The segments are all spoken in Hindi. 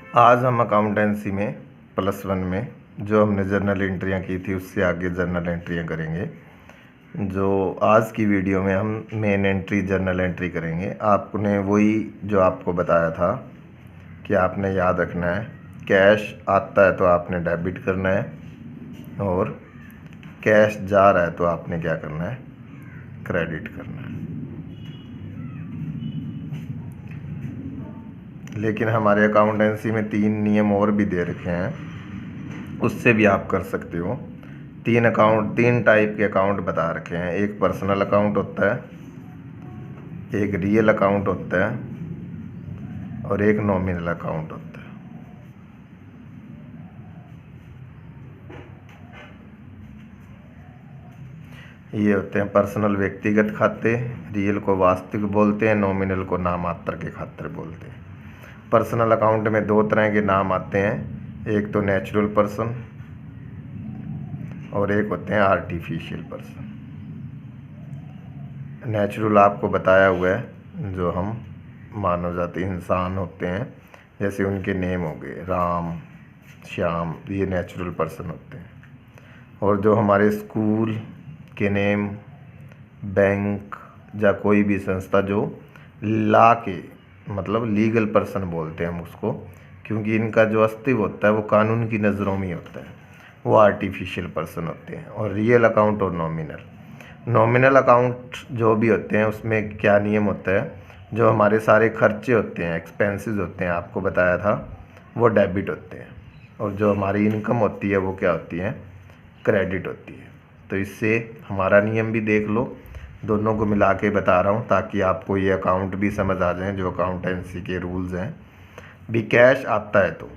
आज हम अकाउंटेंसी में +1 में जो हमने जर्नल एंट्रियाँ की थी उससे आगे जर्नल एंट्रियाँ करेंगे। जो आज की वीडियो में हम मेन एंट्री जर्नल एंट्री करेंगे। आपने वही जो आपको बताया था कि आपने याद रखना है, कैश आता है तो आपने डेबिट करना है और कैश जा रहा है तो आपने क्या करना है, क्रेडिट करना है। लेकिन हमारे अकाउंटेंसी में 3 नियम और भी दे रखे हैं, उससे भी आप कर सकते हो। 3 टाइप के अकाउंट बता रखे हैं। एक पर्सनल अकाउंट होता है, एक रियल अकाउंट होता है और एक नॉमिनल अकाउंट होता है। ये होते हैं पर्सनल व्यक्तिगत खाते, रियल को वास्तविक बोलते हैं, नॉमिनल को नामात्र के खाते बोलते हैं। पर्सनल अकाउंट में 2 तरह के नाम आते हैं, एक तो नेचुरल पर्सन और एक होते हैं आर्टिफिशियल पर्सन। नेचुरल आपको बताया हुआ है, जो हम मानव जाति इंसान होते हैं, जैसे उनके नेम हो गए राम, श्याम, ये नेचुरल पर्सन होते हैं। और जो हमारे स्कूल के नेम, बैंक या कोई भी संस्था जो ला के मतलब लीगल पर्सन बोलते हैं हम उसको, क्योंकि इनका जो अस्तित्व होता है वो कानून की नज़रों में होता है, वो आर्टिफिशियल पर्सन होते हैं। और रियल अकाउंट और नॉमिनल अकाउंट जो भी होते हैं उसमें क्या नियम होता है, जो हमारे सारे खर्चे होते हैं, एक्सपेंसेस होते हैं, आपको बताया था, वो डेबिट होते हैं। और जो हमारी इनकम होती है वो क्या होती है, क्रेडिट होती है। तो इससे हमारा नियम भी देख लो, दोनों को मिला के बता रहा हूँ ताकि आपको ये अकाउंट भी समझ आ जाए, जो अकाउंटेंसी के रूल्स हैं। भी कैश आता है तो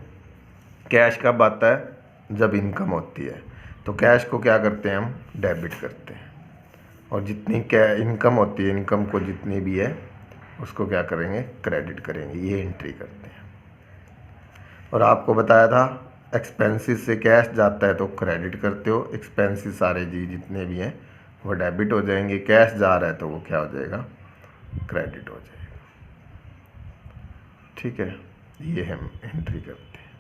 कैश कब आता है, जब इनकम होती है, तो कैश को क्या करते हैं, हम डेबिट करते हैं। और जितनी क्या इनकम होती है, इनकम को जितनी भी है उसको क्या करेंगे, क्रेडिट करेंगे, ये एंट्री करते हैं। और आपको बताया था एक्सपेंसेस से कैश जाता है तो क्रेडिट करते हो, एक्सपेंसेस सारे जी जितने भी हैं वो डेबिट हो जाएंगे, कैश जा रहा है तो वो क्या हो जाएगा, क्रेडिट हो जाएगा। ठीक है, ये हम एंट्री करते हैं।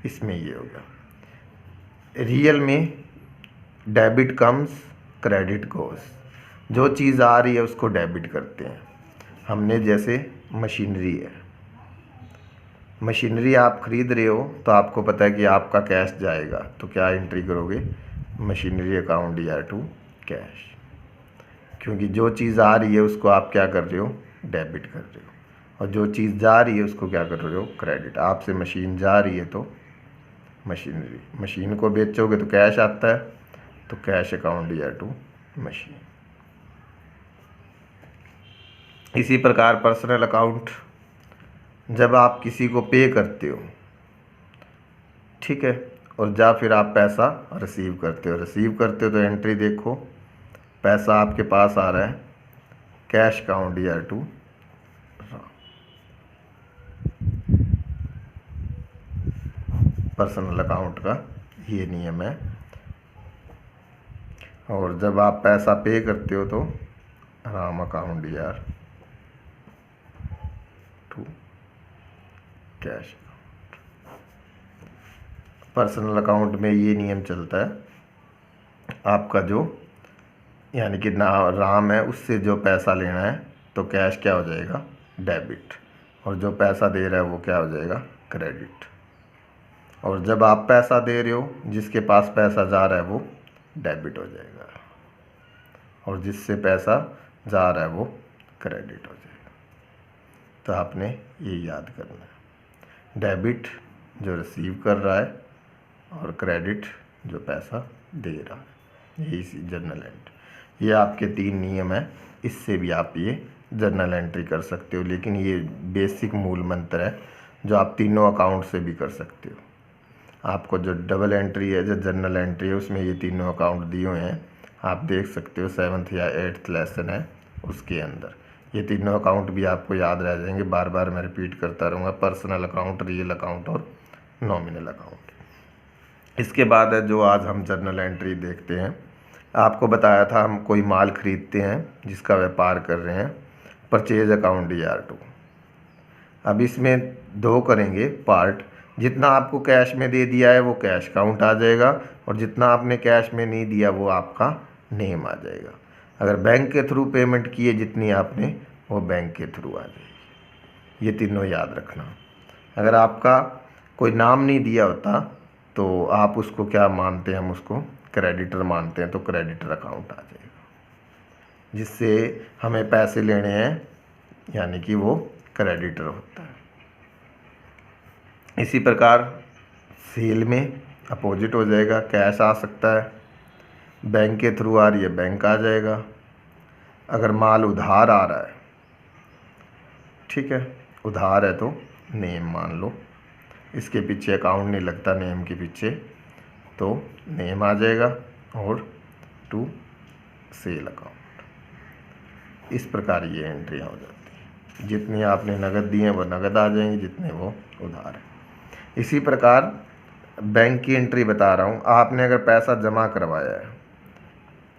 इसमें ये होगा, रियल में डेबिट कम्स क्रेडिट गोस, जो चीज़ आ रही है उसको डेबिट करते हैं। हमने जैसे मशीनरी आप खरीद रहे हो तो आपको पता है कि आपका कैश जाएगा, तो क्या एंट्री करोगे, मशीनरी अकाउंट या टू कैश, क्योंकि जो चीज़ आ रही है उसको आप क्या कर रहे हो, डेबिट कर रहे हो, और जो चीज़ जा रही है उसको क्या कर रहे हो, क्रेडिट। आपसे मशीन जा रही है तो मशीन को बेचोगे तो कैश आता है, तो कैश अकाउंट या टू मशीन। इसी प्रकार पर्सनल अकाउंट, जब आप किसी को पे करते हो, ठीक है, और फिर आप पैसा रिसीव करते हो तो एंट्री देखो, पैसा आपके पास आ रहा है, कैश अकाउंट या टू पर्सनल अकाउंट का ये नियम है। और जब आप पैसा पे करते हो तो राम अकाउंट या टू कैश। पर्सनल अकाउंट में ये नियम चलता है, आपका जो यानी कि ना राम है उससे जो पैसा लेना है तो कैश क्या हो जाएगा, डेबिट, और जो पैसा दे रहा है वो क्या हो जाएगा, क्रेडिट। और जब आप पैसा दे रहे हो, जिसके पास पैसा जा रहा है वो डेबिट हो जाएगा, और जिससे पैसा जा रहा है वो क्रेडिट हो जाएगा। तो आपने ये याद करना है, डेबिट जो रिसीव कर रहा है और क्रेडिट जो पैसा दे रहा है, यही जर्नल एंट्री। ये आपके 3 नियम हैं, इससे भी आप ये जर्नल एंट्री कर सकते हो। लेकिन ये बेसिक मूल मंत्र है जो आप तीनों अकाउंट से भी कर सकते हो। आपको जो डबल एंट्री है, जो जर्नल एंट्री है, उसमें ये तीनों अकाउंट दिए हुए हैं, आप देख सकते हो। 7th या 8th लेसन है उसके अंदर ये तीनों अकाउंट भी आपको याद रह जाएंगे। बार बार मैं रिपीट करता रहूँगा, पर्सनल अकाउंट, रियल अकाउंट और नॉमिनल अकाउंट। इसके बाद है जो आज हम जर्नल एंट्री देखते हैं। आपको बताया था हम कोई माल खरीदते हैं जिसका व्यापार कर रहे हैं, परचेज अकाउंट या टू। अब इसमें दो करेंगे पार्ट, जितना आपको कैश में दे दिया है वो कैश काउंट आ जाएगा, और जितना आपने कैश में नहीं दिया वो आपका नेम आ जाएगा। अगर बैंक के थ्रू पेमेंट किए जितनी आपने, वो बैंक के थ्रू आ जाएगी। ये तीनों याद रखना। अगर आपका कोई नाम नहीं दिया होता तो आप उसको क्या मानते हैं, हम उसको क्रेडिटर मानते हैं, तो क्रेडिटर अकाउंट आ जाएगा, जिससे हमें पैसे लेने हैं, यानी कि वो क्रेडिटर होता है। इसी प्रकार सेल में अपोजिट हो जाएगा, कैश आ सकता है, बैंक के थ्रू आ रही है बैंक आ जाएगा। अगर माल उधार आ रहा है, ठीक है, उधार है तो नेम मान लो, इसके पीछे अकाउंट नहीं लगता, नेम के पीछे, तो नेम आ जाएगा, और टू सेल अकाउंट। इस प्रकार ये एंट्रियाँ हो जाती हैं। जितनी आपने नगद दी हैं वो नगद आ जाएंगी, जितने वो उधार है। इसी प्रकार बैंक की एंट्री बता रहा हूँ। आपने अगर पैसा जमा करवाया है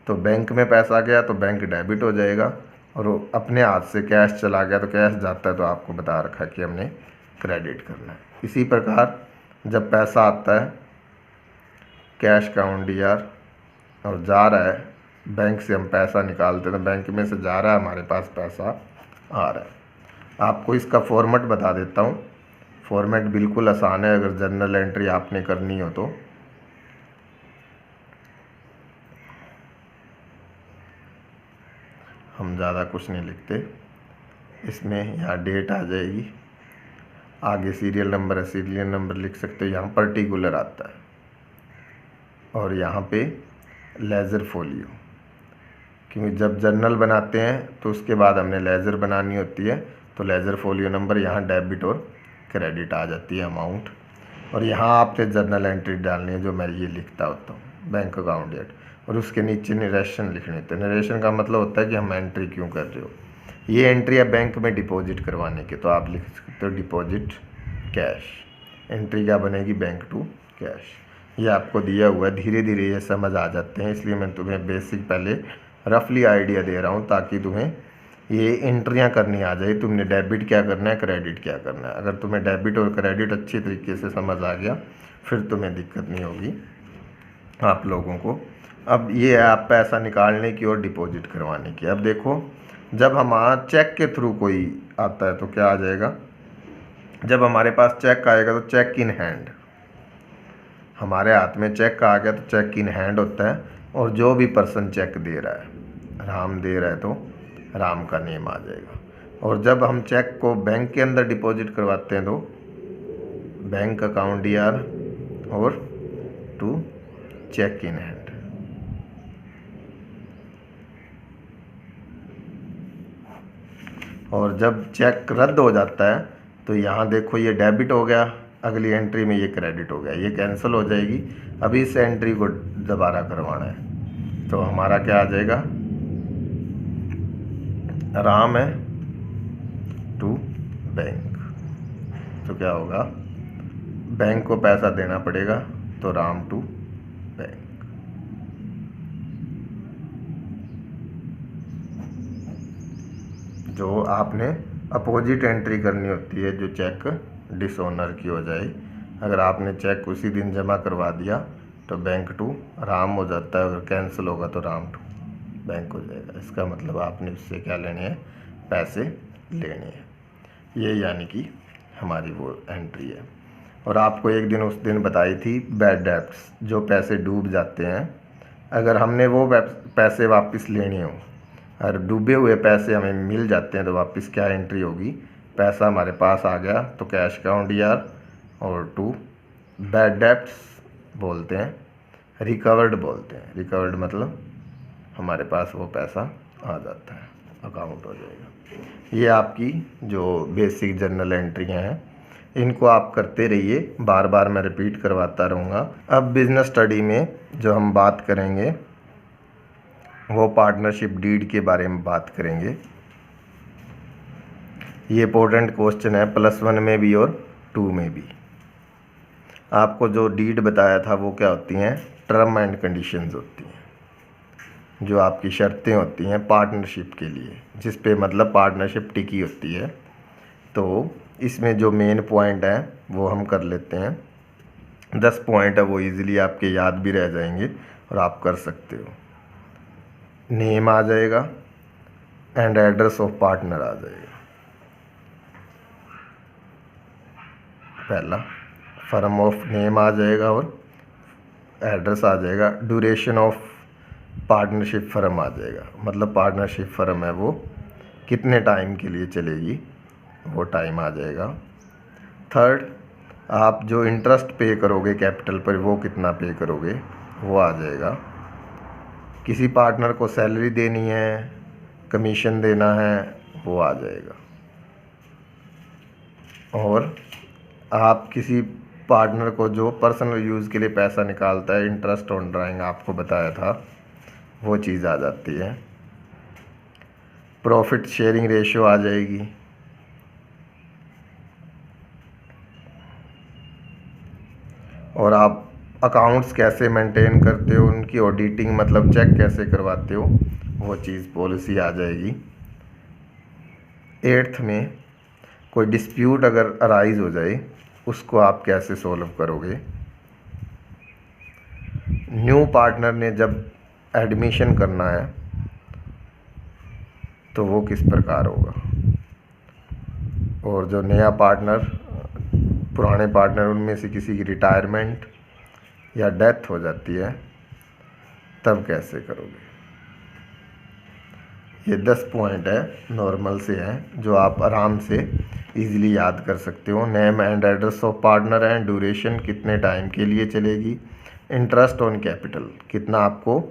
तो बैंक में पैसा गया तो बैंक डेबिट हो जाएगा, और वो अपने हाथ से कैश चला गया तो कैश जाता है, तो आपको बता रखा है कि हमने क्रेडिट करना है। इसी प्रकार जब पैसा आता है कैश काउंट डीआर और जा रहा है, बैंक से हम पैसा निकालते हैं तो बैंक में से जा रहा है, हमारे पास पैसा आ रहा है। आपको इसका फॉर्मेट बता देता हूँ। फॉर्मेट बिल्कुल आसान है, अगर जर्नल एंट्री आपने करनी हो तो। हम ज़्यादा कुछ नहीं लिखते इसमें। यहाँ डेट आ जाएगी, आगे सीरियल नंबर है, सीरियल नंबर लिख सकते हो। यहाँ पर्टिकुलर आता है, और यहाँ पे लेज़र फोलियो, क्योंकि जब जर्नल बनाते हैं तो उसके बाद हमने लेज़र बनानी होती है, तो लेज़र फोलियो नंबर यहाँ डेबिट और क्रेडिट आ जाती है अमाउंट। और यहाँ आपने जर्नल एंट्री डालनी है, जो मैं ये लिखता होता हूँ, बैंक अकाउंट डेट, और उसके नीचे नरेशन लिखनी होती है। नरेशन का मतलब होता है कि हम एंट्री क्यों कर रहे हो। ये एंट्री है बैंक में डिपॉजिट करवाने के, तो आप लिख सकते हो डिपॉजिट कैश। एंट्री क्या बनेगी, बैंक टू कैश। ये आपको दिया हुआ है, धीरे धीरे ये समझ आ जाते हैं, इसलिए मैं तुम्हें बेसिक पहले रफली आइडिया दे रहा हूँ, ताकि तुम्हें ये एंट्रियाँ करनी आ जाए। तुमने डेबिट क्या करना है, क्रेडिट क्या करना है। अगर तुम्हें डेबिट और क्रेडिट अच्छी तरीके से समझ आ गया, फिर तुम्हें दिक्कत नहीं होगी आप लोगों को। अब ये है आप पैसा निकालने की और डिपॉजिट करवाने की। अब देखो, जब हमारा चेक के थ्रू कोई आता है तो क्या आ जाएगा, जब हमारे पास चेक आएगा तो चेक इन हैंड, हमारे हाथ में चेक आ गया तो चेक इन हैंड होता है। और जो भी पर्सन चेक दे रहा है, राम दे रहा है तो राम का नेम आ जाएगा। और जब हम चेक को बैंक के अंदर डिपॉजिट करवाते हैं तो बैंक अकाउंट डीआर और टू चेक इन हैंड। और जब चेक रद्द हो जाता है तो यहाँ देखो ये डेबिट हो गया, अगली एंट्री में ये क्रेडिट हो गया, ये कैंसिल हो जाएगी। अभी इस एंट्री को दोबारा करवाना है, तो हमारा क्या आ जाएगा, राम है टू बैंक। तो क्या होगा, बैंक को पैसा देना पड़ेगा, तो राम टू बैंक। जो आपने अपोजिट एंट्री करनी होती है, जो चेक डिसऑनर की हो जाए। अगर आपने चेक उसी दिन जमा करवा दिया तो बैंक टू राम हो जाता है, अगर कैंसिल होगा तो राम टू बैंक हो जाएगा। इसका मतलब आपने उससे क्या लेने हैं, पैसे लेने हैं। ये यानी कि हमारी वो एंट्री है। और आपको एक दिन उस दिन बताई थी बैड डेब्ट्स, जो पैसे डूब जाते हैं। अगर हमने वो पैसे वापस लेने हो, और डूबे हुए पैसे हमें मिल जाते हैं, तो वापस क्या एंट्री होगी, पैसा हमारे पास आ गया तो कैश काउंट डीआर और टू बैड डेब्ट्स बोलते हैं, रिकवर्ड बोलते हैं। रिकवर्ड मतलब हमारे पास वो पैसा आ जाता है, अकाउंट हो जाएगा। ये आपकी जो बेसिक जर्नल एंट्रियाँ हैं, इनको आप करते रहिए, बार बार मैं रिपीट करवाता रहूँगा। अब बिजनेस स्टडी में जो हम बात करेंगे वो पार्टनरशिप डीड के बारे में बात करेंगे। ये इंपॉर्टेंट क्वेश्चन है, +1 में भी और 2 में भी। आपको जो डीड बताया था वो क्या होती हैं, टर्म एंड कंडीशंस होती हैं, जो आपकी शर्तें होती हैं पार्टनरशिप के लिए, जिस पे मतलब पार्टनरशिप टिकी होती है। तो इसमें जो मेन पॉइंट है वो हम कर लेते हैं। 10 पॉइंट है वो इजीली आपके याद भी रह जाएंगे और आप कर सकते हो। नेम आ जाएगा एंड एड्रेस ऑफ पार्टनर आ जाएगा। पहला फर्म ऑफ नेम आ जाएगा और एड्रेस आ जाएगा। ड्यूरेशन ऑफ पार्टनरशिप फर्म आ जाएगा, मतलब पार्टनरशिप फर्म है वो कितने टाइम के लिए चलेगी वो टाइम आ जाएगा। थर्ड, आप जो इंटरेस्ट पे करोगे कैपिटल पर वो कितना पे करोगे वो आ जाएगा। किसी पार्टनर को सैलरी देनी है, कमीशन देना है, वो आ जाएगा। और आप किसी पार्टनर को जो पर्सनल यूज़ के लिए पैसा निकालता है, इंटरेस्ट ऑन ड्राइंग आपको बताया था, वो चीज़ आ जाती है। प्रॉफिट शेयरिंग रेशियो आ जाएगी। और आप अकाउंट्स कैसे मेंटेन करते हो, उनकी ऑडिटिंग मतलब चेक कैसे करवाते हो, वो चीज़ पॉलिसी आ जाएगी। 8th में कोई डिस्प्यूट अगर अराइज हो जाए उसको आप कैसे सॉल्व करोगे। न्यू पार्टनर ने जब एडमिशन करना है तो वो किस प्रकार होगा। और जो नया पार्टनर, पुराने पार्टनर उनमें से किसी की रिटायरमेंट या डेथ हो जाती है तब कैसे करोगे। ये 10 पॉइंट है, नॉर्मल से हैं, जो आप आराम से इजीली याद कर सकते हो। Name and address of partner है, ड्यूरेशन कितने टाइम के लिए चलेगी, इंटरेस्ट ऑन कैपिटल कितना आपको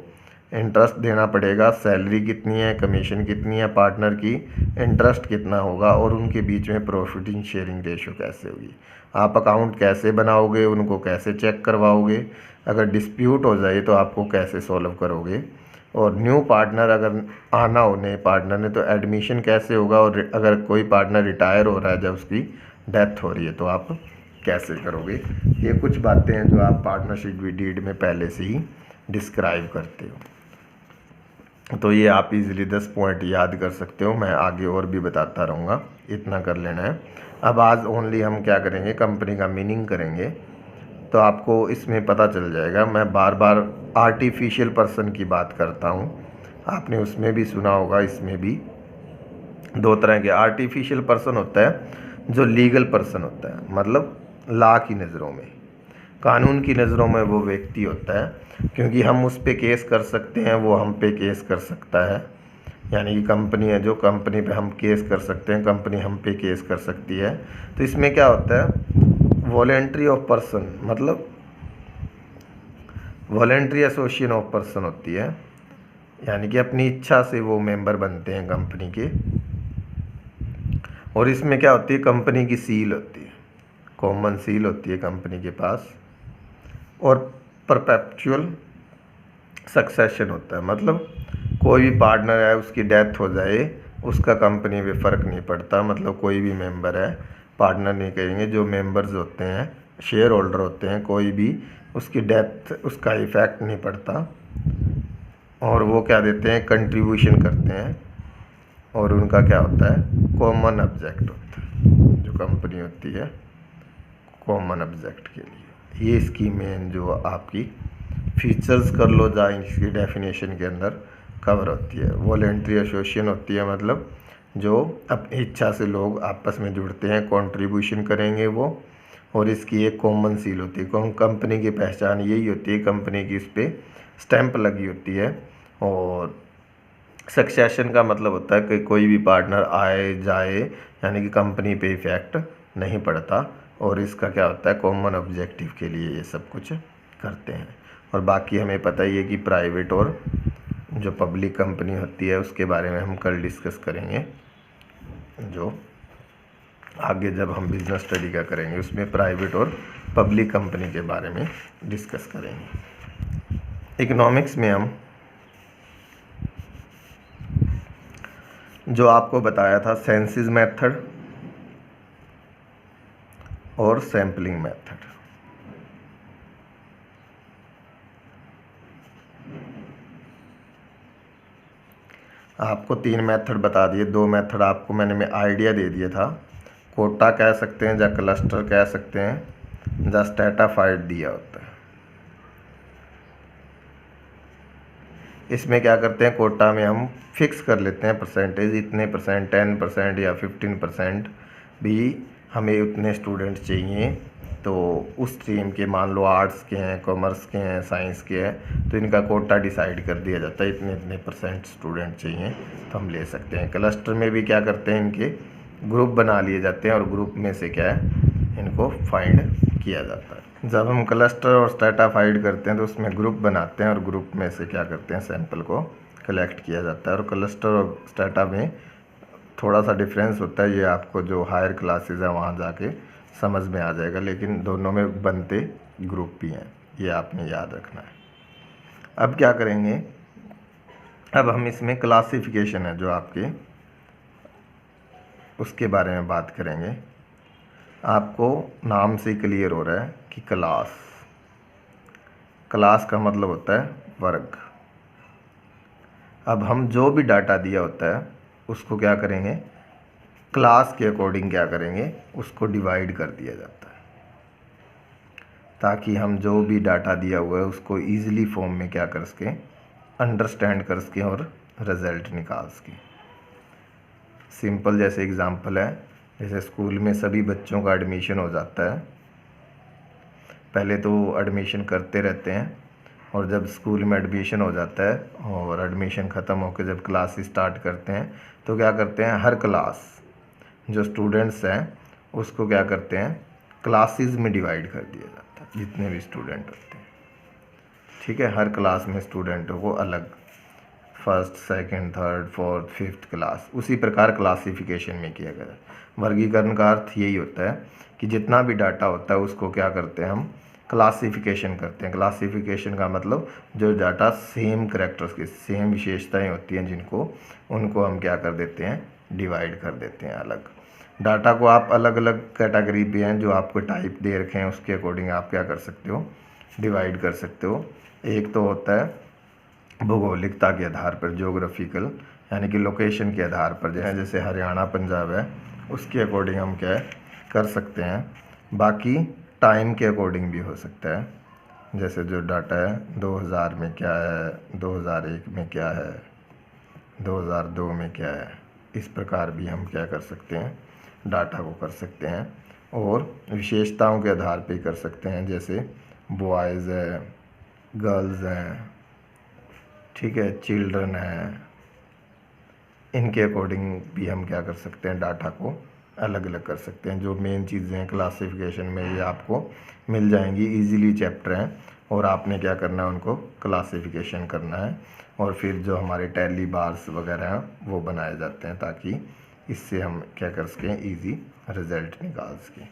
इंटरेस्ट देना पड़ेगा, सैलरी कितनी है, कमीशन कितनी है पार्टनर की, इंटरेस्ट कितना होगा, और उनके बीच में प्रॉफिट शेयरिंग रेशो कैसे होगी। आप अकाउंट कैसे बनाओगे, उनको कैसे चेक करवाओगे, अगर डिस्प्यूट हो जाए तो आपको कैसे सॉल्व करोगे। और न्यू पार्टनर अगर आना हो नए पार्टनर ने तो एडमिशन कैसे होगा। और अगर कोई पार्टनर रिटायर हो रहा है, जब उसकी डेथ हो रही है, तो आप कैसे करोगे। ये कुछ बातें हैं जो आप पार्टनरशिप डीड में पहले से ही डिस्क्राइब करते हो। तो ये आप इजीली 10 पॉइंट याद कर सकते हो। मैं आगे और भी बताता रहूँगा, इतना कर लेना है। अब आज ओनली हम क्या करेंगे, कंपनी का मीनिंग करेंगे, तो आपको इसमें पता चल जाएगा। मैं बार बार आर्टिफिशियल पर्सन की बात करता हूँ, आपने उसमें भी सुना होगा, इसमें भी 2 तरह के आर्टिफिशियल पर्सन होता है जो लीगल पर्सन होता है, मतलब लॉ की नज़रों में, कानून की नज़रों में वो व्यक्ति होता है, क्योंकि हम उस पे केस कर सकते हैं, वो हम पे केस कर सकता है। यानी कि कंपनी है जो, कंपनी पे हम केस कर सकते हैं, कंपनी हम पे केस कर सकती है। तो इसमें क्या होता है, वॉलेंट्री ऑफ पर्सन, मतलब वॉलेंट्री एसोसिएशन ऑफ पर्सन होती है, यानी कि अपनी इच्छा से वो मेंबर बनते हैं कंपनी के। और इसमें क्या होती है, कंपनी की सील होती है, कॉमन सील होती है कंपनी के पास। और परपेचुअल सक्सेशन होता है, मतलब कोई भी पार्टनर है उसकी डेथ हो जाए उसका कंपनी पे फ़र्क नहीं पड़ता, मतलब कोई भी मेंबर है, पार्टनर नहीं कहेंगे, जो मेंबर्स होते हैं, शेयर होल्डर होते हैं, कोई भी उसकी डेथ उसका इफ़ेक्ट नहीं पड़ता। और वो क्या देते हैं, कंट्रीब्यूशन करते हैं। और उनका क्या होता है, कॉमन ऑब्जेक्ट होता है, जो कंपनी होती है कॉमन ऑब्जेक्ट के लिए। ये इसकी मेन जो आपकी फीचर्स कर लो जहाँ इसकी डेफिनेशन के अंदर कवर होती है। वॉलेंट्री एसोसिएशन होती है, मतलब जो अपनी इच्छा से लोग आपस में जुड़ते हैं, कंट्रीब्यूशन करेंगे वो। और इसकी एक कॉमन सील होती है, कंपनी की पहचान यही होती है, कंपनी की इस पर स्टैंप लगी होती है। और सक्सेशन का मतलब होता है कि कोई भी पार्टनर आए जाए, यानी कि कंपनी पे इफेक्ट नहीं पड़ता। और इसका क्या होता है, कॉमन ऑब्जेक्टिव के लिए ये सब कुछ करते हैं। और बाकी हमें पता ही है कि प्राइवेट और जो पब्लिक कंपनी होती है उसके बारे में हम कल डिस्कस करेंगे, जो आगे जब हम बिजनेस स्टडी का करेंगे उसमें प्राइवेट और पब्लिक कंपनी के बारे में डिस्कस करेंगे। इकोनॉमिक्स में हम जो आपको बताया था सेंसिस मेथड और सैम्पलिंग मेथड, आपको 3 मेथड बता दिए। 2 मेथड आपको मैंने आइडिया दे दिया था कोटा कह सकते हैं या क्लस्टर कह सकते हैं या स्ट्रैटाफाइड दिया होता है। इसमें क्या करते हैं, कोटा में हम फिक्स कर लेते हैं परसेंटेज, इतने परसेंट 10% या 15% भी हमें उतने स्टूडेंट चाहिए। तो उस स्ट्रीम के मान लो आर्ट्स के हैं, कॉमर्स के हैं, साइंस के हैं, तो इनका कोटा डिसाइड कर दिया जाता है, इतने इतने परसेंट स्टूडेंट चाहिए तो हम ले सकते हैं। क्लस्टर में भी क्या करते हैं, इनके ग्रुप बना लिए जाते हैं और ग्रुप में से क्या है इनको फाइंड किया जाता है। जब हम क्लस्टर और स्ट्रैटाफाइड करते हैं तो उसमें ग्रुप बनाते हैं और ग्रुप में से क्या करते हैं सैंपल को कलेक्ट किया जाता है। और क्लस्टर और स्ट्रैटा में थोड़ा सा डिफरेंस होता है, ये आपको जो हायर क्लासेस है वहाँ जाके समझ में आ जाएगा, लेकिन दोनों में बनते ग्रुप भी हैं, ये आपने याद रखना है। अब क्या करेंगे, अब हम इसमें क्लासिफिकेशन है जो आपके, उसके बारे में बात करेंगे। आपको नाम से क्लियर हो रहा है कि क्लास, क्लास का मतलब होता है वर्ग। अब हम जो भी डाटा दिया होता है उसको क्या करेंगे, क्लास के अकॉर्डिंग क्या करेंगे, उसको डिवाइड कर दिया जाता है, ताकि हम जो भी डाटा दिया हुआ है उसको ईजिली फॉर्म में क्या कर सकें, अंडरस्टैंड कर सकें और रिज़ल्ट निकाल सकें। सिंपल जैसे एग्ज़ाम्पल है, जैसे स्कूल में सभी बच्चों का एडमिशन हो जाता है, पहले तो एडमिशन करते रहते हैं, और जब स्कूल में एडमिशन हो जाता है और एडमिशन ख़त्म होकर जब क्लास स्टार्ट करते हैं तो क्या करते हैं, हर क्लास जो स्टूडेंट्स हैं उसको क्या करते हैं, क्लासेस में डिवाइड कर दिया जाता है, जितने भी स्टूडेंट होते हैं। ठीक है, हर क्लास में स्टूडेंटों को अलग, first, second, third, fourth, fifth class, उसी प्रकार क्लासिफिकेशन में किया गया है। वर्गीकरण का अर्थ यही होता है कि जितना भी डाटा होता है उसको क्या करते हैं, हम क्लासिफिकेशन करते हैं। क्लासिफिकेशन का मतलब जो डाटा सेम कैरेक्टर्स की, सेम विशेषताएं होती हैं जिनको, उनको हम क्या कर देते हैं, डिवाइड कर देते हैं अलग। डाटा को आप अलग अलग कैटेगरी पे हैं जो आपको टाइप दे रखे हैं, उसके अकॉर्डिंग आप क्या कर सकते हो, डिवाइड कर सकते हो। एक तो होता है भौगोलिकता के आधार पर, ज्योग्राफिकल, यानी कि लोकेशन के आधार पर, जैसे हरियाणा पंजाब है उसके अकॉर्डिंग हम क्या कर सकते हैं। बाकी टाइम के अकॉर्डिंग भी हो सकता है, जैसे जो डाटा है 2000 में क्या है, 2001 में क्या है, 2002 में क्या है, इस प्रकार भी हम क्या कर सकते हैं, डाटा को कर सकते हैं। और विशेषताओं के आधार पे कर सकते हैं, जैसे बॉयज़ है, गर्ल्स हैं, ठीक है, चिल्ड्रन है, इनके अकॉर्डिंग भी हम क्या कर सकते हैं, डाटा को अलग अलग कर सकते हैं। जो मेन चीज़ें हैं क्लासिफिकेशन में ये आपको मिल जाएंगी, इजीली चैप्टर हैं, और आपने क्या करना है, उनको क्लासिफिकेशन करना है। और फिर जो हमारे टैली बार्स वगैरह हैं वो बनाए जाते हैं, ताकि इससे हम क्या कर सकें, इजी रिज़ल्ट निकाल सकें।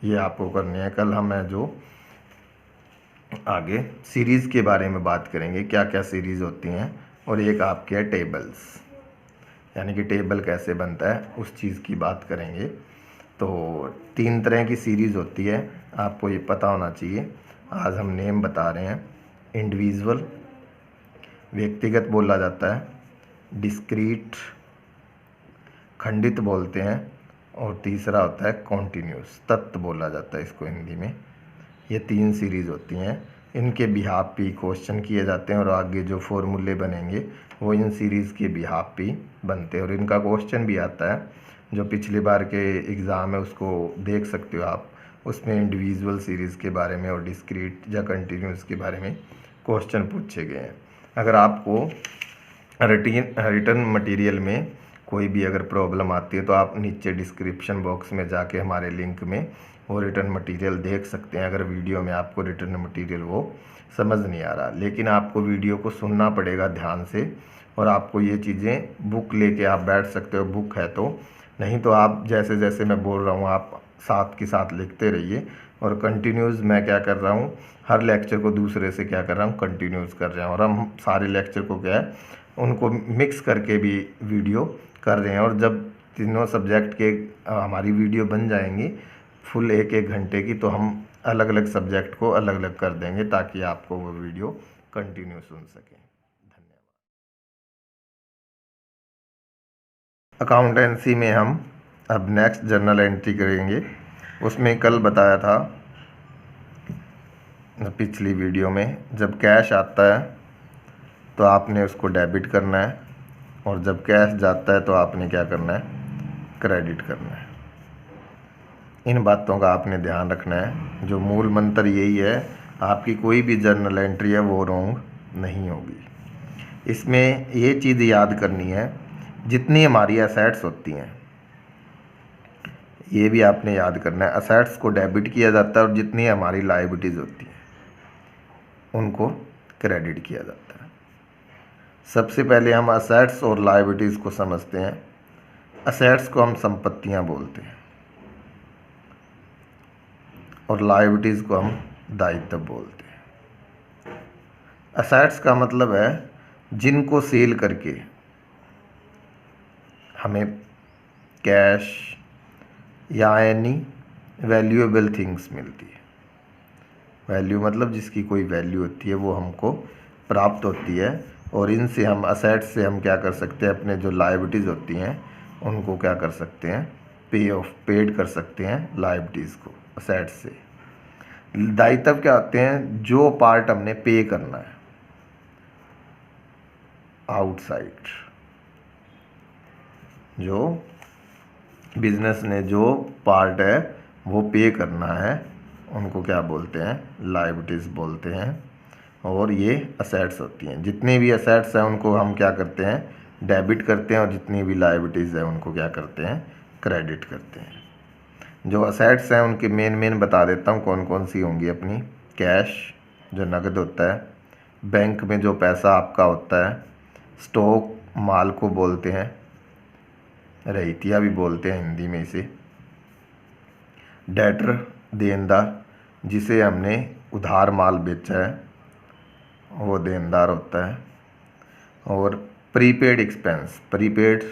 ये आपको करनी है। कल हम जो आगे सीरीज़ के बारे में बात करेंगे, क्या क्या सीरीज़ होती हैं, और एक आपके है टेबल्स, यानी कि टेबल कैसे बनता है उस चीज़ की बात करेंगे। तो 3 तरह की सीरीज़ होती है, आपको ये पता होना चाहिए। आज हम नेम बता रहे हैं। इंडिविजुअल, व्यक्तिगत बोला जाता है, डिस्क्रीट, खंडित बोलते हैं, और तीसरा होता है कॉन्टिन्यूस, तत्व बोला जाता है इसको हिंदी में। ये 3 सीरीज़ होती हैं, इनके बिहाफ पे क्वेश्चन किए जाते हैं, और आगे जो फॉर्मूले बनेंगे वो इन सीरीज़ के बिहाफ पे बनते हैं, और इनका क्वेश्चन भी आता है। जो पिछली बार के एग्ज़ाम है उसको देख सकते हो आप, उसमें इंडिविजुअल सीरीज़ के बारे में और डिस्क्रीट या कंटिन्यूस के बारे में क्वेश्चन पूछे गए हैं। अगर आपको रिटर्न मटेरियल में कोई भी अगर प्रॉब्लम आती है तो आप नीचे डिस्क्रिप्शन बॉक्स में जाके हमारे लिंक में वो रिटर्न मटेरियल देख सकते हैं। अगर वीडियो में आपको रिटर्न मटेरियल वो समझ नहीं आ रहा, लेकिन आपको वीडियो को सुनना पड़ेगा ध्यान से, और आपको ये चीज़ें बुक लेके आप बैठ सकते हो, बुक है तो, नहीं तो आप जैसे जैसे मैं बोल रहा हूँ आप साथ के साथ लिखते रहिए। और कंटिन्यूज़ मैं क्या कर रहा हूँ, हर लेक्चर को दूसरे से क्या कर रहा हूँ, कंटिन्यूज़ कर रहा हूँ, और हम सारे लेक्चर को क्या है उनको मिक्स करके भी वीडियो कर रहे हैं। और जब तीनों सब्जेक्ट के हमारी वीडियो बन जाएंगी फुल 1-1 घंटे की, तो हम अलग अलग सब्जेक्ट को अलग अलग कर देंगे, ताकि आपको वो वीडियो कंटिन्यू सुन सकें। धन्यवाद। अकाउंटेंसी में हम अब नेक्स्ट जर्नल एंट्री करेंगे। उसमें कल बताया था पिछली वीडियो में, जब कैश आता है तो आपने उसको डेबिट करना है, और जब कैश जाता है तो आपने क्या करना है, क्रेडिट करना है। इन बातों का आपने ध्यान रखना है। जो मूल मंत्र यही है, आपकी कोई भी जर्नल एंट्री है वो रॉन्ग नहीं होगी। इसमें ये चीज़ याद करनी है, जितनी हमारी असेट्स होती हैं ये भी आपने याद करना है। असेट्स को डेबिट किया जाता है और जितनी हमारी लायबिलिटीज़ होती हैं उनको क्रेडिट किया जाता है। सबसे पहले हम असेट्स और लायबिलिटीज़ को समझते हैं। असेट्स को हम संपत्तियां बोलते हैं और लायबिलिटीज़ को हम दायित्व बोलते हैं। असेट्स का मतलब है जिनको सेल करके हमें कैश या एनी वैल्यूएबल थिंग्स मिलती है। वैल्यू मतलब जिसकी कोई वैल्यू होती है वो हमको प्राप्त होती है, और इनसे हम असेट्स से हम क्या कर सकते हैं, अपने जो लायबिलिटीज़ होती हैं उनको क्या कर सकते हैं, पेड कर सकते हैं लायबिलिटीज़ को असेट्स से। दायित्व क्या होते हैं, जो पार्ट हमने पे करना है आउटसाइड, जो बिजनेस ने जो पार्ट है वो पे करना है, उनको क्या बोलते हैं, लायबिलिटीज़ बोलते हैं। और ये असेट्स होती हैं। जितनी भी असेट्स हैं उनको हम क्या करते हैं, डेबिट करते हैं, और जितनी भी लायबिलिटीज़ है उनको क्या करते हैं, क्रेडिट करते हैं। जो असेट्स हैं उनके मेन बता देता हूँ कौन कौन सी होंगी अपनी। कैश जो नगद होता है, बैंक में जो पैसा आपका होता है, स्टॉक माल को बोलते हैं, रहतिया भी बोलते हैं हिंदी में इसे, डेटर देनदार, जिसे हमने उधार माल बेचा है वो देनदार होता है, और प्रीपेड एक्सपेंस, प्रीपेड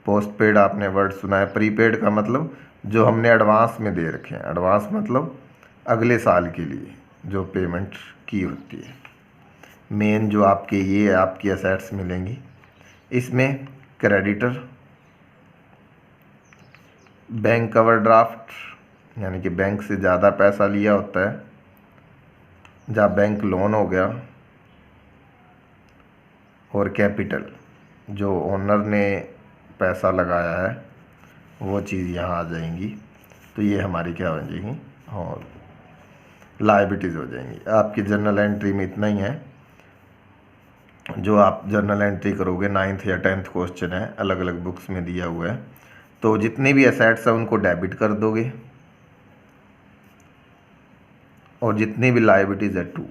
पोस्टपेड आपने वर्ड सुना है। प्रीपेड का मतलब जो हमने एडवांस में दे रखे हैं, एडवांस मतलब अगले साल के लिए जो पेमेंट की होती है। मेन जो आपके ये आपकी असेट्स मिलेंगी। इसमें क्रेडिटर, बैंक ओवरड्राफ्ट यानी कि बैंक से ज़्यादा पैसा लिया होता है, जहाँ बैंक लोन हो गया, और कैपिटल जो ओनर ने पैसा लगाया है वो चीज़ यहाँ आ जाएंगी। तो ये हमारी क्या हो जाएंगी, और लायबिलिटीज़ हो जाएंगी। आपकी जर्नल एंट्री में इतना ही है। जो आप जर्नल एंट्री करोगे 9th या 10th क्वेश्चन है, अलग अलग बुक्स में दिया हुआ है। तो जितनी भी एसेट्स है उनको डेबिट कर दोगे, और जितनी भी लायबिलिटीज़ है 2।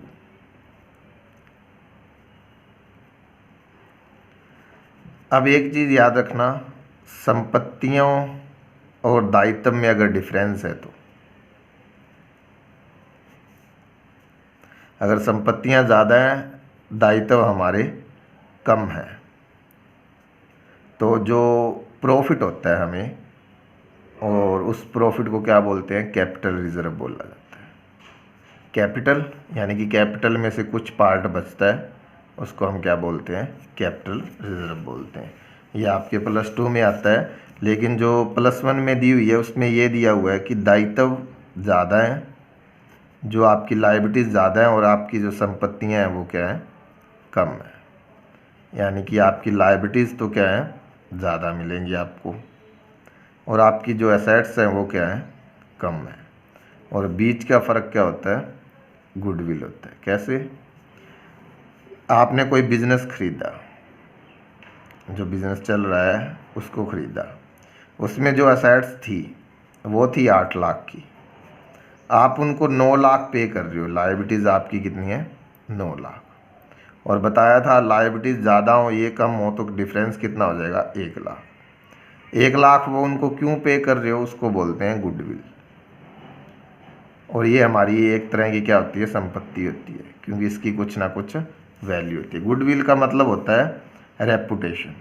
अब एक चीज़ याद रखना, संपत्तियों और दायित्व में अगर डिफरेंस है, तो अगर संपत्तियां ज़्यादा हैं, दायित्व हमारे कम हैं, तो जो प्रॉफिट होता है हमें, और उस प्रॉफिट को क्या बोलते हैं, कैपिटल रिजर्व बोला जाता है। कैपिटल यानी कि कैपिटल में से कुछ पार्ट बचता है, उसको हम क्या बोलते हैं, कैपिटल रिजर्व बोलते हैं। ये आपके +2 में आता है, लेकिन जो +1 में दी हुई है उसमें ये दिया हुआ है कि दायित्व ज़्यादा है, जो आपकी लायबिलिटीज़ ज़्यादा है, और आपकी जो संपत्तियां हैं वो क्या है, कम है। यानी कि आपकी लायबिलिटीज़ तो क्या है, ज़्यादा मिलेंगी आपको, और आपकी जो एसेट्स हैं वो क्या है, कम है। और बीच का फ़र्क क्या होता है, गुडविल होता है। कैसे, आपने कोई बिज़नेस ख़रीदा, जो बिज़नेस चल रहा है उसको ख़रीदा, उसमें जो एसेट्स थी वो थी 8 लाख की, आप उनको 9 लाख पे कर रहे हो। लायबिलिटीज़ आपकी कितनी है, 9 लाख। और बताया था लायबिलिटीज़ ज़्यादा हो ये कम हो तो डिफरेंस कितना हो जाएगा, 1 लाख। 1 लाख वो उनको क्यों पे कर रहे हो, उसको बोलते हैं गुडविल। और ये हमारी एक तरह की क्या होती है, संपत्ति होती है, क्योंकि इसकी कुछ ना कुछ वैल्यू होती है। गुडविल का मतलब होता है रेपुटेशन,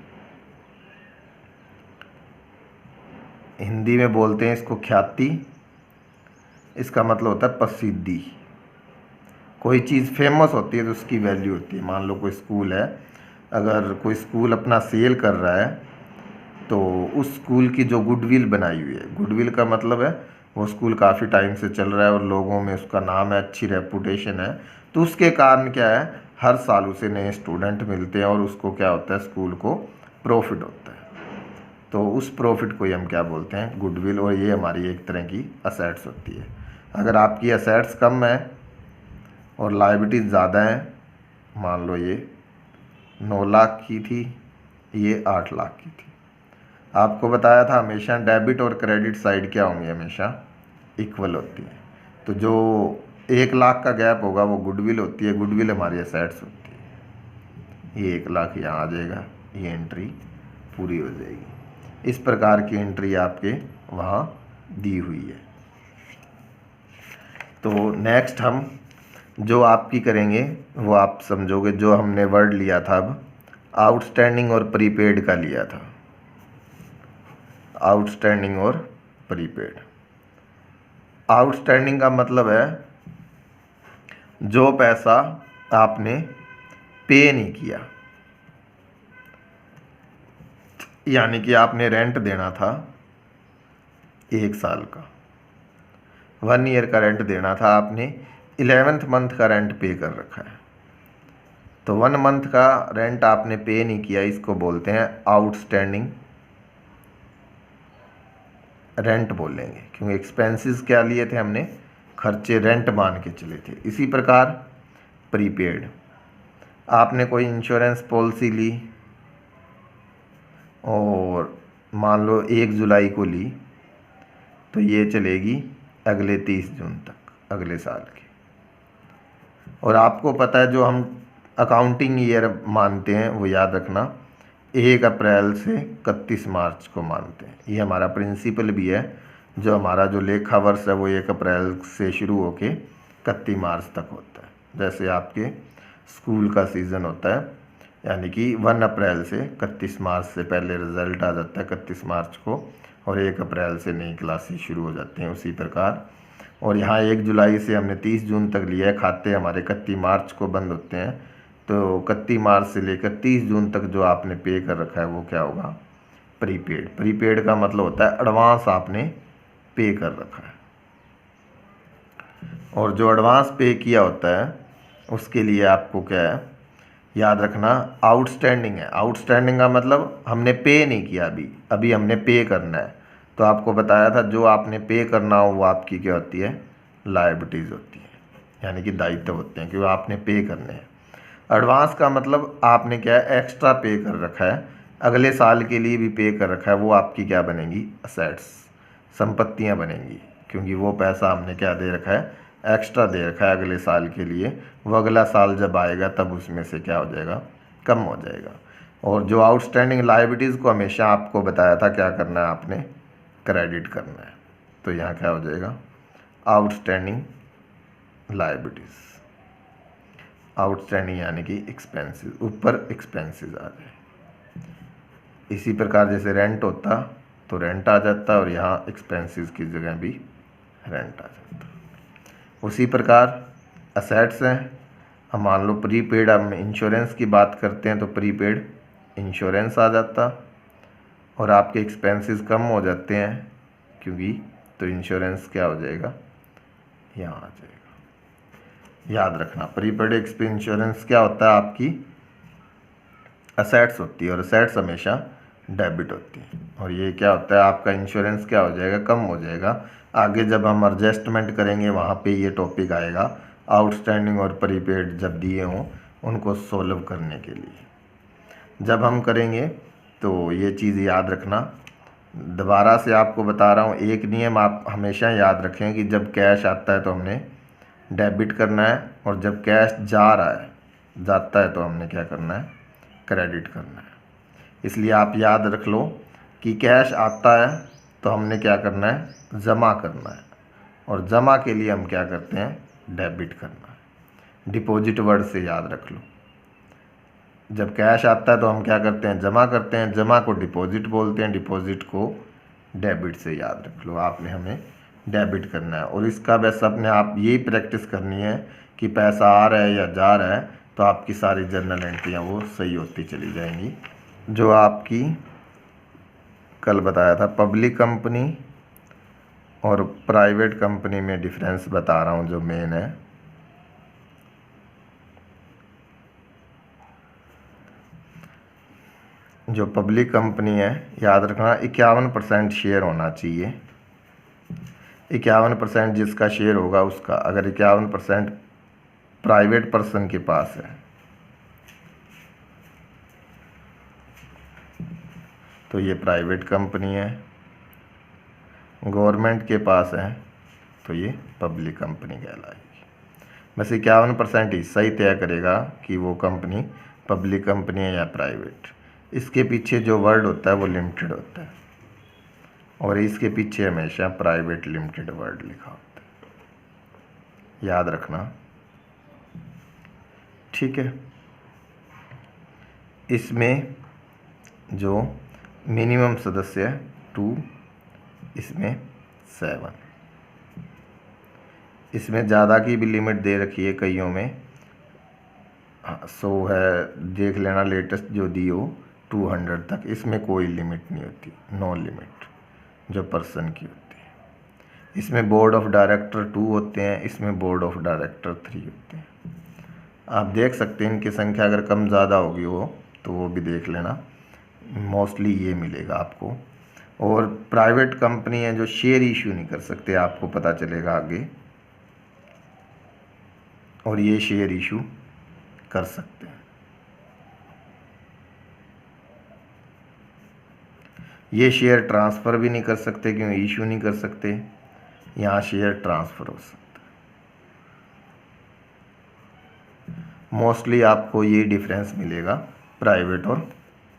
हिंदी में बोलते हैं इसको ख्याति। इसका मतलब होता है प्रसिद्धि। कोई चीज़ फेमस होती है तो उसकी वैल्यू होती है। मान लो कोई स्कूल है, अगर कोई स्कूल अपना सेल कर रहा है तो उस स्कूल की जो गुडविल बनाई हुई है, गुडविल का मतलब है वो स्कूल काफ़ी टाइम से चल रहा है और लोगों में उसका नाम है, अच्छी रेपुटेशन है, तो उसके कारण क्या है, हर साल उसे नए स्टूडेंट मिलते हैं और उसको क्या होता है, स्कूल को प्रॉफिट होता है। तो उस प्रॉफिट को ही हम क्या बोलते हैं, गुडविल। और ये हमारी एक तरह की असेट्स होती है। अगर आपकी असेट्स कम है और लायबिलिटीज़ ज़्यादा है, मान लो ये 9 लाख की थी, ये 8 लाख की थी, आपको बताया था हमेशा डेबिट और क्रेडिट साइड क्या होंगी, हमेशा इक्वल होती है। तो जो 1 लाख का गैप होगा वो गुडविल होती है, गुडविल हमारी असेट्स होती है। ये 1 लाख यहाँ आ जाएगा, ये एंट्री पूरी हो जाएगी। इस प्रकार की एंट्री आपके वहाँ दी हुई है। तो नेक्स्ट हम जो आपकी करेंगे वो आप समझोगे, जो हमने वर्ड लिया था अब आउटस्टैंडिंग और प्रीपेड का लिया था, आउटस्टैंडिंग और प्रीपेड। आउटस्टैंडिंग का मतलब है जो पैसा आपने पे नहीं किया, यानी कि आपने रेंट देना था 1 साल का, 1 ईयर का रेंट देना था, आपने 11th मंथ का रेंट पे कर रखा है, तो 1 मंथ का रेंट आपने पे नहीं किया, इसको बोलते हैं आउटस्टैंडिंग रेंट बोलेंगे, क्योंकि एक्सपेंसेस क्या लिए थे हमने, खर्चे रेंट मान के चले थे। इसी प्रकार प्रीपेड, आपने कोई इंश्योरेंस पॉलिसी ली और मान लो 1 जुलाई को ली, तो ये चलेगी अगले 30 जून तक, अगले साल की। और आपको पता है जो हम अकाउंटिंग ईयर मानते हैं वो याद रखना 1 अप्रैल से 31 मार्च को मानते हैं। ये हमारा प्रिंसिपल भी है, जो हमारा जो लेखा वर्ष है वो 1 अप्रैल से शुरू होके 31 मार्च तक होता है। जैसे आपके स्कूल का सीज़न होता है, यानी कि 1 अप्रैल से 31 मार्च से पहले रिज़ल्ट आ जाता है 31 मार्च को, और 1 अप्रैल से नई क्लासेस शुरू हो जाती हैं, उसी प्रकार। और यहाँ 1 जुलाई से हमने 30 जून तक लिया है, खाते हमारे 31 मार्च को बंद होते हैं, तो 31 मार्च से लेकर 30 जून तक जो आपने पे कर रखा है वो क्या होगा, प्रीपेड। प्रीपेड का मतलब होता है एडवांस आपने पे कर रखा है, और जो एडवांस पे किया होता है उसके लिए आपको क्या है याद रखना, आउटस्टैंडिंग है। आउटस्टैंडिंग का मतलब हमने पे नहीं किया, अभी हमने पे करना है। तो आपको बताया था जो आपने पे करना हो वो आपकी क्या होती है, लायबिलिटीज़ होती है, यानी कि दायित्व होते हैं, क्योंकि आपने पे करने हैं। एडवांस का मतलब आपने क्या है, एक्स्ट्रा पे कर रखा है, अगले साल के लिए भी पे कर रखा है, वो आपकी क्या बनेंगी, असेट्स, संपत्तियां बनेंगी, क्योंकि वो पैसा हमने क्या दे रखा है, एक्स्ट्रा दे रखा है अगले साल के लिए। वो अगला साल जब आएगा तब उसमें से क्या हो जाएगा, कम हो जाएगा। और जो आउटस्टैंडिंग लायबिलिटीज़ को हमेशा आपको बताया था क्या करना है, आपने क्रेडिट करना है। तो यहाँ क्या हो जाएगा, आउटस्टैंडिंग लायबिलिटीज़, आउटस्टैंडिंग यानी कि एक्सपेंसेस, ऊपर एक्सपेंसेस आ जाए। इसी प्रकार जैसे रेंट होता तो रेंट आ जाता, और यहाँ एक्सपेंसेस की जगह भी रेंट आ जाता। उसी प्रकार असेट्स हैं, हम मान लो प्रीपेड, हम इंश्योरेंस की बात करते हैं तो प्रीपेड इंश्योरेंस आ जाता, और आपके एक्सपेंसेस कम हो जाते हैं क्योंकि, तो इंश्योरेंस क्या हो जाएगा, यहाँ आ जाएगा। याद रखना प्रीपेड इंश्योरेंस क्या होता है, आपकी असेट्स होती है, और असेट्स हमेशा डेबिट होती है। और ये क्या होता है, आपका इंश्योरेंस क्या हो जाएगा, कम हो जाएगा। आगे जब हम एडजस्टमेंट करेंगे वहाँ पे ये टॉपिक आएगा, आउटस्टैंडिंग और प्रीपेड जब दिए हों उनको सोल्व करने के लिए जब हम करेंगे, तो ये चीज़ याद रखना। दोबारा से आपको बता रहा हूँ, एक नियम आप हमेशा याद रखें कि जब कैश आता है तो हमने डेबिट करना है, और जब कैश जा रहा है, जाता है, तो हमने क्या करना है, क्रेडिट करना है। इसलिए आप याद रख लो कि कैश आता है तो हमने क्या करना है, जमा करना है, और जमा के लिए हम क्या करते हैं, डेबिट करना है। डिपॉजिट वर्ड से याद रख लो, जब कैश आता है तो हम क्या करते हैं, जमा करते हैं, जमा को डिपॉजिट बोलते हैं, डिपॉजिट को डेबिट से याद रख लो। आपने हमें डेबिट करना है, और इसका बस अपने आप यही प्रैक्टिस करनी है कि पैसा आ रहा है या जा रहा है, तो आपकी सारी जर्नल एंट्रियाँ वो सही होती चली जाएंगी। जो आपकी कल बताया था पब्लिक कंपनी और प्राइवेट कंपनी में डिफरेंस बता रहा हूँ जो मेन है। जो पब्लिक कंपनी है, याद रखना 51% शेयर होना चाहिए। 51% जिसका शेयर होगा उसका, अगर 51% प्राइवेट पर्सन के पास है तो ये प्राइवेट कंपनी है, गवर्नमेंट के पास है तो ये पब्लिक कंपनी कहलाएगी। बस 51% हिस्सा ही तय करेगा कि वो कंपनी पब्लिक कंपनी है या प्राइवेट। इसके पीछे जो वर्ड होता है वो लिमिटेड होता है और इसके पीछे हमेशा प्राइवेट लिमिटेड वर्ड लिखा होता है, याद रखना, ठीक है। इसमें जो मिनिमम सदस्य है 2, इसमें 7। इसमें ज़्यादा की भी लिमिट दे रखी है कईयों में, 100 है, देख लेना लेटेस्ट जो दी हो 200 तक। इसमें कोई लिमिट नहीं होती, नो लिमिट जो पर्सन की होती है। इसमें बोर्ड ऑफ डायरेक्टर 2 होते हैं, इसमें बोर्ड ऑफ डायरेक्टर 3 होते हैं। आप देख सकते हैं इनकी संख्या अगर कम ज़्यादा होगी वो तो वो भी देख लेना, मोस्टली ये मिलेगा आपको। और प्राइवेट कंपनी है जो शेयर इशू नहीं कर सकते, आपको पता चलेगा आगे, और ये शेयर इशू कर सकते हैं। ये शेयर ट्रांसफ़र भी नहीं कर सकते क्योंकि इशू नहीं कर सकते, यहाँ शेयर ट्रांसफ़र हो सकता है। मोस्टली आपको ये डिफरेंस मिलेगा प्राइवेट और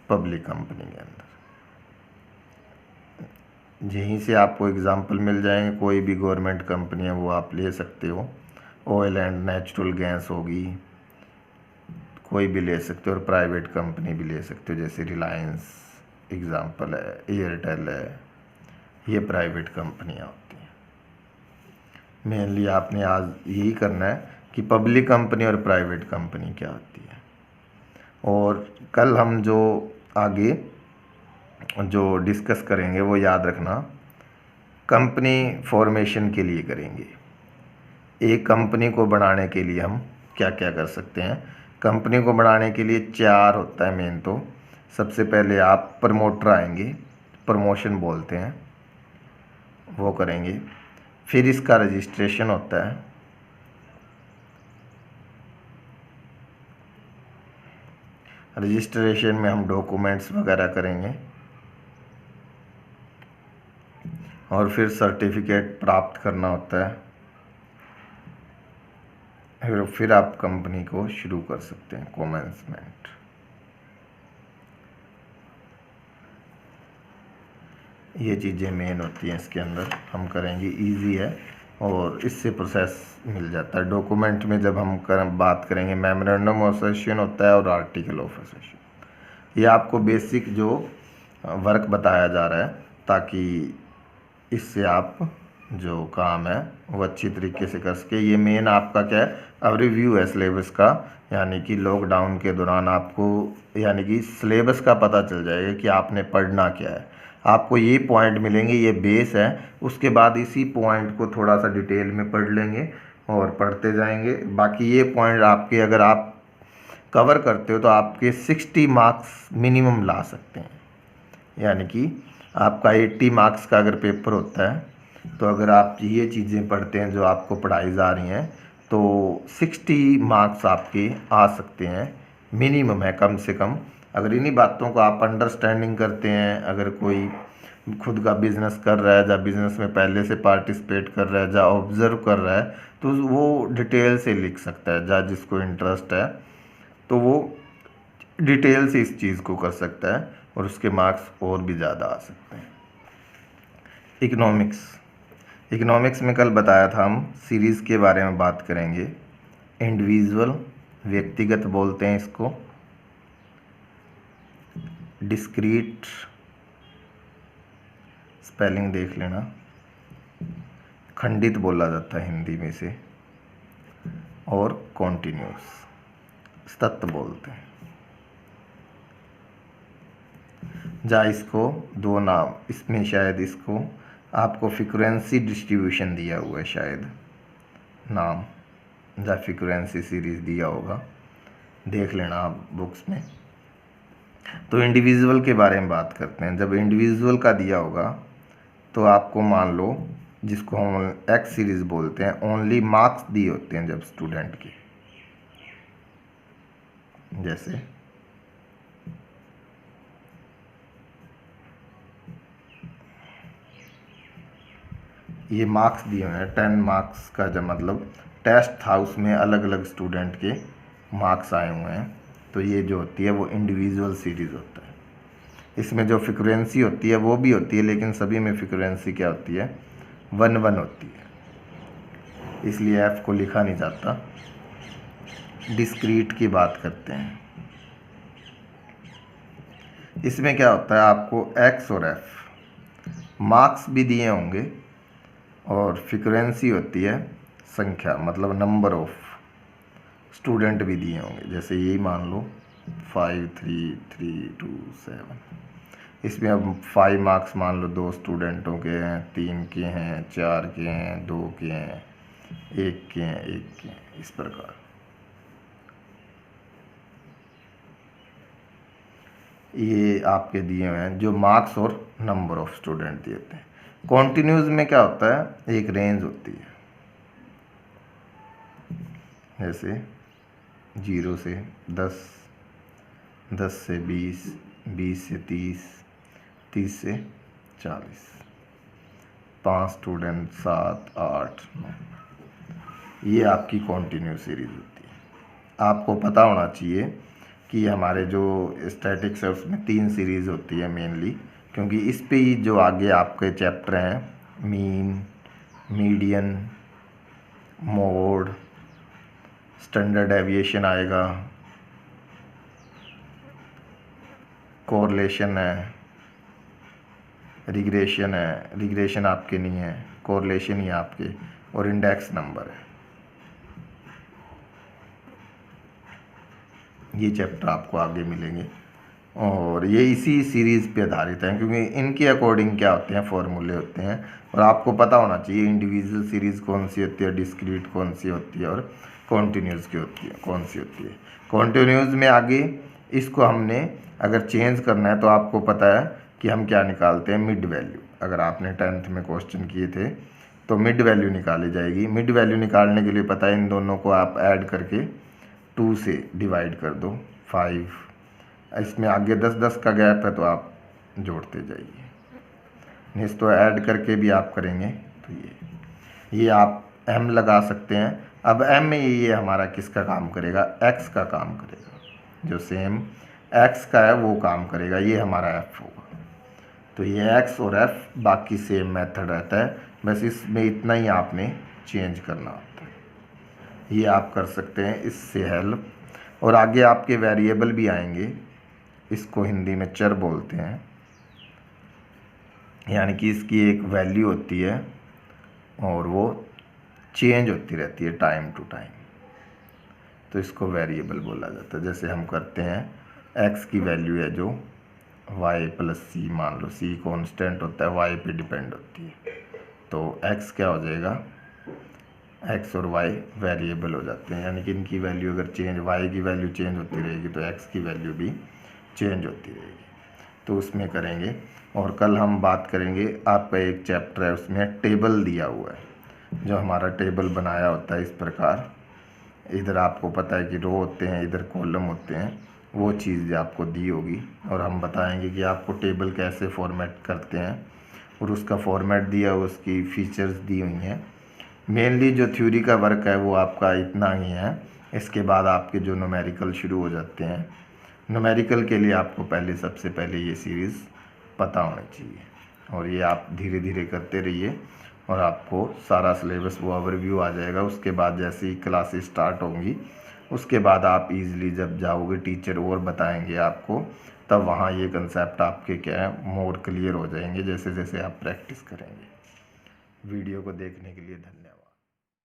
पब्लिक कंपनी के अंदर। यहीं से आपको एग्जांपल मिल जाएंगे, कोई भी गवर्नमेंट कंपनी है वो आप ले सकते हो। ऑयल एंड नेचुरल गैस होगी, कोई भी ले सकते हो, और प्राइवेट कंपनी भी ले सकते हो, जैसे रिलायंस एग्जांपल है, एयरटेल है, ये प्राइवेट कंपनियां होती हैं। मेनली आपने आज यही करना है कि पब्लिक कंपनी और प्राइवेट कंपनी क्या होती है। और कल हम जो आगे जो डिस्कस करेंगे वो याद रखना कंपनी फॉर्मेशन के लिए करेंगे। एक कंपनी को बनाने के लिए हम क्या क्या कर सकते हैं। कंपनी को बनाने के लिए 4 होता है मेन। तो सबसे पहले आप प्रमोटर आएंगे, प्रमोशन बोलते हैं, वो करेंगे। फिर इसका रजिस्ट्रेशन होता है, रजिस्ट्रेशन में हम डॉक्यूमेंट्स वगैरह करेंगे और फिर सर्टिफिकेट प्राप्त करना होता है। फिर आप कंपनी को शुरू कर सकते हैं, कॉमेंसमेंट। ये चीज़ें मेन होती हैं इसके अंदर, हम करेंगे, इजी है और इससे प्रोसेस मिल जाता है। डॉक्यूमेंट में जब हम बात करेंगे मेमोरेंडम ऑफ एसोसिएशन होता है और आर्टिकल ऑफ एसोसिएशन। ये आपको बेसिक जो वर्क बताया जा रहा है ताकि इससे आप जो काम है वो अच्छी तरीके से कर सके। ये मेन आपका क्या है, अब रिव्यू है सिलेबस का, यानी कि लॉकडाउन के दौरान आपको यानी कि सिलेबस का पता चल जाएगा कि आपने पढ़ना क्या है। आपको ये पॉइंट मिलेंगे, ये बेस है, उसके बाद इसी पॉइंट को थोड़ा सा डिटेल में पढ़ लेंगे और पढ़ते जाएंगे। बाकी ये पॉइंट आपके अगर आप कवर करते हो तो आपके 60 मार्क्स मिनिमम ला सकते हैं। यानी कि आपका 80 मार्क्स का अगर पेपर होता है तो अगर आप ये चीज़ें पढ़ते हैं जो आपको पढ़ाई जा रही हैं तो 60 मार्क्स आपके आ सकते हैं, मिनिमम है कम से कम। अगर इन्हीं बातों को आप अंडरस्टैंडिंग करते हैं, अगर कोई खुद का बिज़नेस कर रहा है या बिज़नेस में पहले से पार्टिसिपेट कर रहा है या ऑब्ज़र्व कर रहा है तो वो डिटेल से लिख सकता है, या जिसको इंटरेस्ट है तो वो डिटेल से इस चीज़ को कर सकता है और उसके मार्क्स और भी ज़्यादा आ सकते हैं। इकोनॉमिक्स में कल बताया था हम सीरीज़ के बारे में बात करेंगे। इंडिविजुअल, व्यक्तिगत बोलते हैं इसको। डिस्क्रीट, स्पेलिंग देख लेना, खंडित बोला जाता है हिंदी में से। और कॉन्टिन्यूस, सतत बोलते हैं। जा इसको दो नाम, इसमें शायद इसको आपको फ्रीक्वेंसी डिस्ट्रीब्यूशन दिया हुआ है, शायद नाम जा फ्रीक्वेंसी सीरीज़ दिया होगा, देख लेना आप बुक्स में। तो इंडिविजुअल के बारे में बात करते हैं। जब इंडिविजुअल का दिया होगा तो आपको मान लो, जिसको हम एक्स सीरीज़ बोलते हैं, ओनली मार्क्स दिए होते हैं जब स्टूडेंट के, जैसे ये मार्क्स दिए हुए हैं 10 मार्क्स का, जब मतलब टेस्ट था उसमें अलग अलग स्टूडेंट के मार्क्स आए हुए हैं, तो ये जो होती है वो इंडिविजुअल सीरीज़ होता है। इसमें जो फ्रीक्वेंसी होती है वो भी होती है, लेकिन सभी में फ्रीक्वेंसी क्या होती है, 1-1 होती है, इसलिए एफ को लिखा नहीं जाता। डिस्क्रीट की बात करते हैं। इसमें क्या होता है, आपको एक्स और एफ मार्क्स भी दिए होंगे और फ्रीक्वेंसी होती है संख्या, मतलब नंबर ऑफ स्टूडेंट भी दिए होंगे। जैसे यही मान लो 5 3 3 2 7, इसमें अब 5 मार्क्स मान लो 2 स्टूडेंटों के हैं, 3 के हैं, 4 के हैं, 2 के हैं, 1 के हैं, 1 के हैं, इस प्रकार। ये आपके दिए हुए हैं जो मार्क्स और नंबर ऑफ स्टूडेंट दिए होते हैं। कॉन्टिन्यूज में क्या होता है, एक रेंज होती है, जैसे 0 से 10, 10 से 20, 20 से 30, 30 से 40, 5 स्टूडेंट, 7 8 9, ये आपकी कॉन्टिन्यू सीरीज होती है। आपको पता होना चाहिए कि हमारे जो स्टैटिक्स है उसमें 3 सीरीज़ होती है मेनली, क्योंकि इस पे ही जो आगे आपके चैप्टर हैं, mean, median, mode, standard deviation आएगा, कोरिलेशन है, रिग्रेशन है, रिग्रेशन आपके नहीं है, कोरिलेशन ही आपके, और इंडेक्स नंबर है। ये चैप्टर आपको आगे मिलेंगे और ये इसी सीरीज़ पे आधारित हैं, क्योंकि इनके अकॉर्डिंग क्या होते हैं, फॉर्मूले होते हैं। और आपको पता होना चाहिए इंडिविजुअल सीरीज़ कौन सी होती है, डिस्क्रीट कौन सी होती है, और कॉन्टिन्यूस की होती है कौन सी होती है। कॉन्टिन्यूस में आगे इसको हमने अगर चेंज करना है तो आपको पता है कि हम क्या निकालते हैं, मिड वैल्यू। अगर आपने 10th में क्वेश्चन किए थे तो मिड वैल्यू निकाली जाएगी। मिड वैल्यू निकालने के लिए पता है, इन दोनों को आप ऐड करके 2 से डिवाइड कर दो, 5, इसमें आगे 10-10 का गैप है तो आप जोड़ते जाइए, नहीं तो ऐड करके भी आप करेंगे तो ये आप m लगा सकते हैं। अब m में ये हमारा किसका काम करेगा, x का काम करेगा, जो सेम x का है वो काम करेगा, ये हमारा f होगा। तो ये x और f बाकी सेम मेथड रहता है, बस इसमें इतना ही आपने चेंज करना होता है। ये आप कर सकते हैं, इससे हेल्प। और आगे आपके वेरिएबल भी आएंगे, इसको हिंदी में चर बोलते हैं, यानी कि इसकी एक वैल्यू होती है और वो चेंज होती रहती है टाइम टू टाइम, तो इसको वेरिएबल बोला जाता है। जैसे हम करते हैं, x की वैल्यू है जो y + c, मान लो c कांस्टेंट होता है, y पे डिपेंड होती है, तो x क्या हो जाएगा, x और y वेरिएबल हो जाते हैं, यानी कि इनकी वैल्यू अगर चेंज, y की वैल्यू चेंज होती रहेगी तो x की वैल्यू भी चेंज होती रहेगी। तो उसमें करेंगे। और कल हम बात करेंगे, आपका एक चैप्टर है उसमें टेबल दिया हुआ है, जो हमारा टेबल बनाया होता है इस प्रकार, इधर आपको पता है कि रो होते हैं, इधर कॉलम होते हैं, वो चीज़ आपको दी होगी। और हम बताएंगे कि आपको टेबल कैसे फॉर्मेट करते हैं, और उसका फॉर्मेट दिया, उसकी फीचर्स दी हुई हैं। मेनली जो थ्योरी का वर्क है वो आपका इतना ही है। इसके बाद आपके जो न्यूमेरिकल शुरू हो जाते हैं, न्यूमेरिकल के लिए आपको सबसे पहले ये सीरीज़ पता होनी चाहिए, और ये आप धीरे धीरे करते रहिए और आपको सारा सिलेबस वो ओवरव्यू आ जाएगा। उसके बाद जैसे ही क्लासेस स्टार्ट होंगी, उसके बाद आप इजीली जब जाओगे, टीचर और बताएंगे आपको, तब वहाँ ये कंसेप्ट आपके क्या है, मोर क्लियर हो जाएंगे जैसे जैसे आप प्रैक्टिस करेंगे। वीडियो को देखने के लिए धन्यवाद।